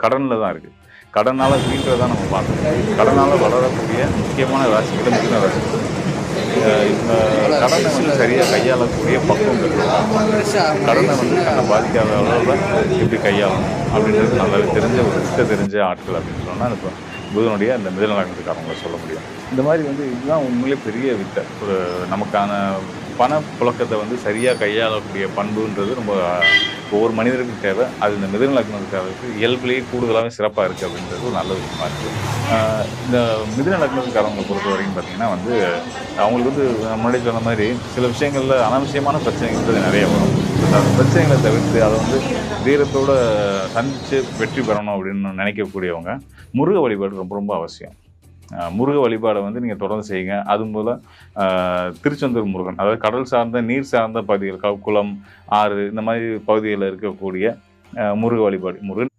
கடனில் தான் இருக்குது. கடனால் வீட்டில் நம்ம பார்க்கணும். கடனால் வளரக்கூடிய முக்கியமான ராசிகள் மிதுன ராசி. இந்த கடனை சரியாக கையாளக்கூடிய பக்குவம் இருக்குது. கடனை தன்னை பாதிக்காத அளவில் எப்படி கையாளணும் அப்படின்றது நல்லாவே தெரிஞ்ச ஒரு தெரிஞ்ச ஆட்கள் அப்படின்னு சொன்னால் இப்போ புதனுடைய அந்த மிதுன லக்னத்துக்காரங்களை சொல்ல முடியும். இந்த மாதிரி இதுதான் உண்மையிலே பெரிய வித்தை. ஒரு நமக்கான பணப்புழக்கத்தை சரியாக கையாளக்கூடிய பண்புன்றது ரொம்ப ஒவ்வொரு மனிதருக்கும் தேவை. அது இந்த மிதுன லக்னத்துக்காரருக்கு இயல்பிலேயே கூடுதலாகவே சிறப்பாக இருக்குது அப்படின்றது ஒரு நல்ல விஷயமா இருக்குது. இந்த மிதுன லக்னத்துக்காரங்களை பொறுத்த வரைக்கும் பார்த்திங்கன்னா அவங்களுக்கு முன்னாடி சொன்ன மாதிரி சில விஷயங்களில் அனாவசியமான பிரச்சனைகள் நிறைய வரும். அந்த பிரச்சனைகளை தவிர்த்து அதை தீரத்தோடு சந்தித்து வெற்றி பெறணும் அப்படின்னு நினைக்கக்கூடியவங்க முருக வழிபாடு ரொம்ப ரொம்ப அவசியம். முருக வழிபாடை நீங்கள் தொடர்ந்து செய்யுங்க. அதுபோல் திருச்செந்தூர் முருகன், அதாவது கடல் சார்ந்த நீர் சார்ந்த பகுதிகள், குளம், ஆறு இந்த மாதிரி பகுதிகளில் இருக்கக்கூடிய முருக வழிபாடு முருகன்